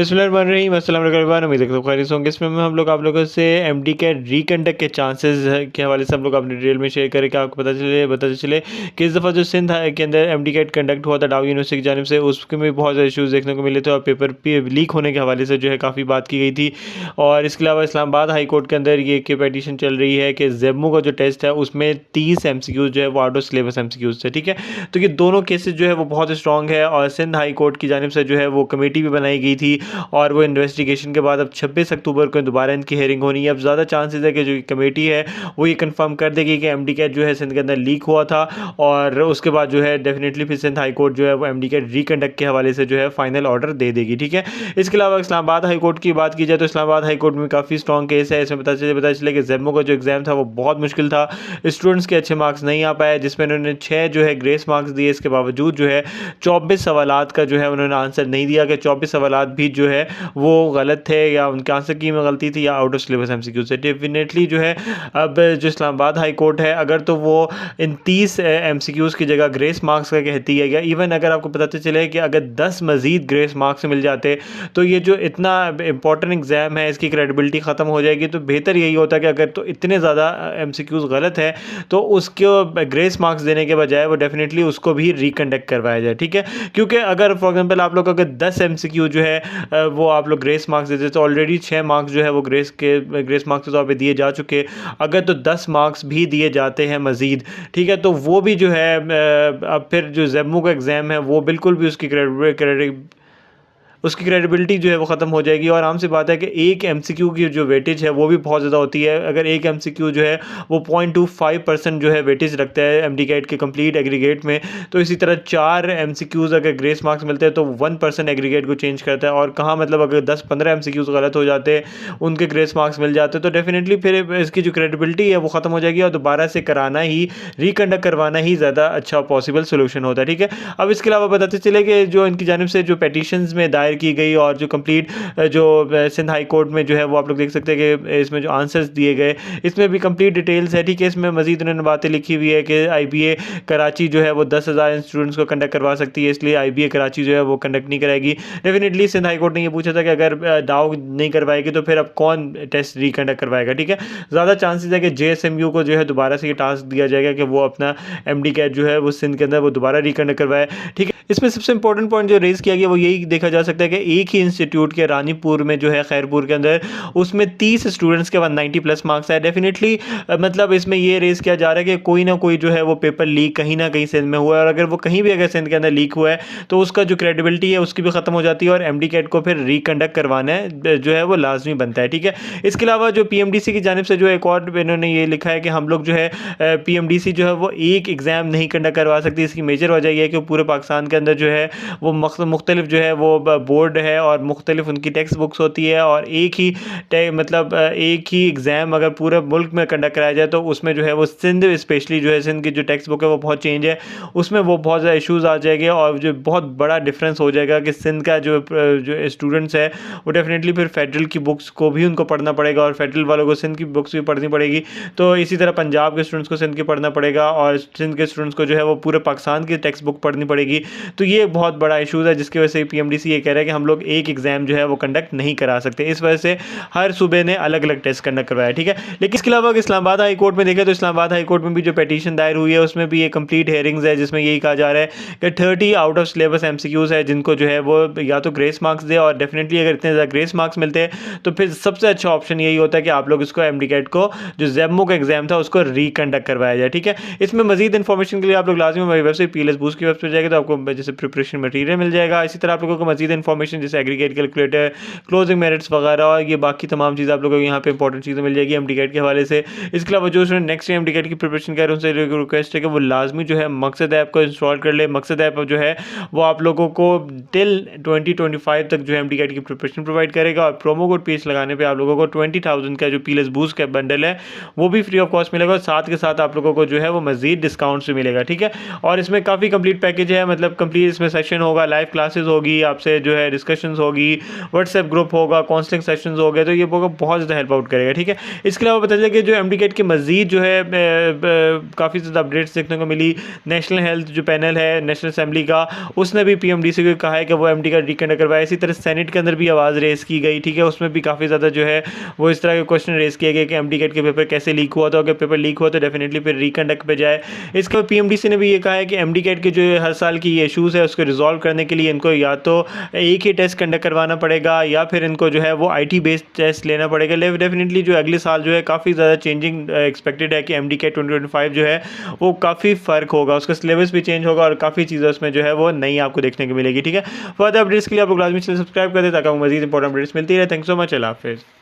बिस्मिल्लाहिर्रहमानिर्रहीम, अस्सलाम वालेकुम। उम्मीद है कि सब खैरियत होंगे। इसमें हम लोग आप लोगों से एमडी के रिकंडक्ट के चांसेस के हवाले से हम लोग अपने डिटेल में शेयर करें कि आपको पता चले कि इस दफ़ा जो सिंध के अंदर एमडी कैट कंडक्ट हुआ था डाउ यूनिवर्सिटी की जानिब से, उसके में बहुत ज़्यादा इशूज़ देखने को मिले थे और पेपर लीक होने के हवाले से जो है काफ़ी बात की गई थी। और इसके अलावा इस्लामाबाद हाई कोर्ट के अंदर ये कि पेटिशन चल रही है कि जेमू का जो टेस्ट है उसमें 30 एमसीक्यूज़ जो है वो आउट ऑफ सिलेबस एमसीक्यूज़ थे। ठीक है, तो ये दोनों केसेस जो है वो बहुत स्ट्रॉन्ग है और सिंध हाई कोर्ट की जानिब से जो है वो कमेटी भी बनाई गई थी और वो इन्वेस्टिगेशन के बाद अब 26 अक्टूबर को दोबारा इनकी हेयरिंग होनी है। अब ज़्यादा चांसेस है कि जो कमेटी है वो ये कंफर्म कर देगी कि एमडी कैट जो है सिंध के अंदर लीक हुआ था और उसके बाद जो है डेफिनेटली फिर सिंध हाई कोर्ट जो है वो एमडी कैट रिकंडक्ट के हवाले से जो है फाइनल ऑर्डर दे देगी। ठीक है, इसके अलावा इस्लामाबाद हाई कोर्ट की बात की जाए तो इस्लामाबाद हाई कोर्ट में काफ़ी स्ट्रॉन्ग केस है। इसमें पता चले कि जेमो का जो एग्ज़ाम था वो बहुत मुश्किल था, स्टूडेंट्स के अच्छे मार्क्स नहीं आ पाए, जिसमें उन्होंने 6 जो है ग्रेस मार्क्स दिए। इसके बावजूद जो है 24 सवालात का जो है उन्होंने आंसर नहीं दिया कि 24 सवालात भी जो है वो गलत थे या उनके आंसर की में गलती थी या आउट ऑफ सिलेबस एमसीक्यू से। डेफिनेटली जो है अब जो इस्लामाबाद हाई कोर्ट है अगर तो वो इन 30 एमसीक्यूज़ की जगह ग्रेस मार्क्स का कहती है, या इवन अगर आपको पता चले कि अगर 10 मज़ीद ग्रेस मार्क्स मिल जाते तो ये जो इतना इंपॉर्टेंट एग्ज़ाम है इसकी क्रेडिबिलिटी ख़त्म हो जाएगी। तो बेहतर यही होता कि अगर तो इतने ज़्यादा एमसीक्यूज़ गलत है तो उसको ग्रेस मार्क्स देने के बजाय वो डेफिनेटली उसको भी रिकंडक्ट करवाया जाए। ठीक है, क्योंकि अगर फॉर एग्जांपल आप लोग अगर 10 एमसीक्यू जो है वो आप लोग ग्रेस मार्क्स देते तो ऑलरेडी 6 मार्क्स जो है वो ग्रेस मार्क्स के तौर पे दिए जा चुके। अगर तो 10 मार्क्स भी दिए जाते हैं मज़ीद, ठीक है, तो वो भी जो है अब फिर जो जेमू का एग्ज़ाम है वो बिल्कुल भी उसकी क्रेडिबिलिटी जो है वो ख़त्म हो जाएगी। और आम सी बात है कि एक एमसीक्यू की जो वेटेज है वो भी बहुत ज़्यादा होती है। अगर एक एमसीक्यू जो है वो 0.25% जो है वेटेज रखता है एमडी कैट के कंप्लीट एग्रीगेट में, तो इसी तरह 4 एमसीक्यूज़ अगर ग्रेस मार्क्स मिलते हैं तो 1% एग्रीगेट को चेंज करता है। और कहाँ मतलब अगर 10-15 एमसीक्यूज़ गलत हो जाते हैं, उनके ग्रेस मार्क्स मिल जाते तो डेफिनेटली फिर इसकी जो क्रेडिबिलिटी है वो ख़त्म हो जाएगी और दोबारा से कराना ही, रिकंडक्ट करवाना ही ज़्यादा अच्छा पॉसिबल सोल्यूशन होता है। ठीक है, अब इसके अलावा बताते चले कि जो इनकी जानिब से जो पेटिशंस में दायर की गई और जो कंप्लीट जो सिंध हाई कोर्ट में जो है वो आप लोग देख सकते हैं कि इसमें जो आंसर्स दिए गए इसमें भी कंप्लीट डिटेल्स है। ठीक है, इसमें मजीद उन्होंने बातें लिखी हुई है कि आईबीए कराची जो है वो 10,000 स्टूडेंट्स को कंडक्ट करवा सकती है, इसलिए आईबीए कराची जो है वो कंडक्ट नहीं कराएगी। डेफिनेटली सिंध हाई कोर्ट ने ये पूछा था कि अगर डाउ नहीं करवाएगी तो फिर अब कौन टेस्ट रिकंडक्ट करवाएगा। ठीक है, ज़्यादा चांसेस है कि जेएसएमयू को जो है दोबारा से ये टास्क दिया जाएगा कि वो अपना एमडी कैट जो है वो सिंध के अंदर वो दोबारा रिकंडक्ट करवाए। ठीक है, इसमें सबसे इंपॉर्टेंट पॉइंट जो रेज़ किया गया वो यही देखा जा सकता है कि एक ही इंस्टीट्यूट के रानीपुर में जो है खैरपुर के अंदर उसमें 30 स्टूडेंट्स के 190 प्लस मार्क्स है। डेफिनेटली मतलब इसमें ये रेज़ किया जा रहा है कि कोई ना कोई जो है वो पेपर लीक कहीं ना कहीं सिंध में हुआ है और अगर वो कहीं भी अगर सिंध के अंदर लीक हुआ है तो उसका जो क्रेडिबिलिटी है उसकी भी ख़त्म हो जाती है और एमडी कैट को फिर रिकंडक्ट करवाना है जो है वो लाजमी बनता है। ठीक है, इसके अलावा जो पीएमडीसी की जानिब से जो एक और इन्होंने ये लिखा है कि हम लोग जो है पीएमडीसी जो है वो एक एग्ज़ाम नहीं कंडक्ट करवा सकती। इसकी मेजर वजह यह है कि पूरे पाकिस्तान के अंदर जो है वो मुख्तलिफ जो है वो बोर्ड है और मुख्तलिफ उनकी टेक्स्ट बुक्स होती है और एक ही मतलब एक ही एग्ज़ाम अगर पूरे मुल्क में कंडक्ट कराया जाए तो उसमें जो है वो सिंध स्पेशली जो है सिंध की जो टेक्स्ट बुक है वो बहुत चेंज है, उसमें वो बहुत ज़्यादा इशूज़ आ जाएंगे और जो बहुत बड़ा डिफरेंस हो जाएगा कि सिंध का जो स्टूडेंट्स है वो डेफिनेटली फिर फेडरल की बुक्स को भी उनको पढ़ना पड़ेगा और फेडरल वालों को सिंध की बुक्स भी पढ़नी पड़ेगी। तो इसी तरह पंजाब के स्टूडेंट्स को सिंध की पढ़ना पड़ेगा और सिंध के स्टूडेंट्स को जो है वो पूरे पाकिस्तान की टेक्स्ट बुक पढ़नी पड़ेगी। तो ये बहुत बड़ा इशूज़ है जिसकी वजह से पीएमडीसी ये कह रहा है कि हम लोग एक एग्ज़ाम जो है वो कंडक्ट नहीं करा सकते। इस वजह से हर सूबे ने अलग अलग टेस्ट कंडक्ट करवाया। ठीक है, लेकिन इसके अलावा इस्लामाबाद हाई कोर्ट में देखें तो इस्लामाबाद हाई कोर्ट में भी जो पिटीशन दायर हुई है उसमें भी ये कंप्लीट हेयरिंग्स है जिसमें यही कहा जा रहा है कि 30 आउट ऑफ सिलेबस एमसीक्यूज़ है जिनको जो है वो या तो ग्रेस मार्क्स दे और डेफिनेटली अगर इतने ज़्यादा ग्रेस मार्क्स मिलते हैं तो फिर सबसे अच्छा ऑप्शन यही होता है कि आप लोग इसको एमडी कैट को जो जेमो का एग्जाम था उसको रिकंडक्ट करवाया जाए। ठीक है, इसमें मजीद इन्फॉर्मेशन के लिए आप लोग लाजमी हमारी वेबसाइट पीएलएस बूस्ट की वेबसाइट जाएगा तो आपको जैसे प्रिपरेशन मटीरियल मिल जाएगा। इसी तरह आप लोगों को मजीद इन्फॉर्मेशन जैसे एग्रीगेट कैलकुलेटर, क्लोजिंग मेरिट्स वगैरह और ये बाकी तमाम चीज़ें आप लोगों को यहाँ पे इंपॉर्टेंट चीज़ें मिल जाएगी एमडी कैट के हवाले से। इसके अलावा जो स्टूडेंट नेक्स्ट एमडी कैट की प्रिपरेशन कर रहे हैं उनसे रिक्वेस्ट है कि वो लाजमी जो है मकसद ऐप को इंस्टॉल कर ले। मकसद ऐप जो है वो आप लोगों को टिल 2025 तक जो है एमडी कैट की प्रिपरेशन प्रोवाइड करेगा और प्रोमो कोड पेज लगाने पर आप लोगों को 20,000 का जो पीएलएस बूस्ट का बंडल है वो भी फ्री ऑफ कॉस्ट मिलेगा और साथ के साथ आप लोगों को जो है वो मजीद डिस्काउंट से मिलेगा। ठीक है, और इसमें काफ़ी कंप्लीट पैकेज है, मतलब कंप्लीट इसमें सेशन होगा, लाइव क्लासेस होगी, आपसे जो है डिस्कशंस होगी, व्हाट्सएप ग्रुप होगा, काउंसलिंग सेशंस हो गए, तो ये बहुत ज़्यादा हेल्प आउट करेगा। ठीक है, इसके अलावा पता चला कि जो MD-CAT की मज़ीद जो है काफ़ी ज़्यादा अपडेट्स देखने को मिली। नेशनल हेल्थ जो पैनल है नेशनल असेंबली का, उसने भी PMDC को कहा है कि वो MD-CAT रिकंडक्ट करवाए। इसी तरह सेनेट के अंदर भी आवाज़ रेज़ की गई। ठीक है, उसमें भी काफ़ी ज़्यादा जो है वो इस तरह के क्वेश्चन रेज़ किए गए कि MD-CAT के पेपर कैसे लीक हुआ, तो अगर पेपर लीक हुआ तो डेफिनेटली फिर रिकंडक्ट पे जाए। इसके बाद PMDC ने भी ये कहा है कि MD-CAT के जो हर साल की ये इशूज़ है उसको रिजॉल्व करने के लिए इनको या तो एक ही टेस्ट कंडक्ट करवाना पड़ेगा या फिर इनको जो है वो IT बेस्ड टेस्ट लेना पड़ेगा। डेफिनेटली जो अगले साल जो है काफ़ी ज़्यादा चेंजिंग एक्सपेक्टेड है कि MD-CAT 2025 जो है वो काफ़ी फ़र्क होगा, उसका सिलेबस भी चेंज होगा और काफ़ी चीज़ें उसमें जो है वो नई आपको देखने को मिलेगी। ठीक है, फर्दर अपडेट्स के लिए आप लोग लाजमी चैनल सब्सक्राइब कर दें ताकि आपको मज़ीद इंपॉर्टेंट अपडेट्स मिलती रहे। थैंक्स सो मच, अल्लाह हाफ़िज़।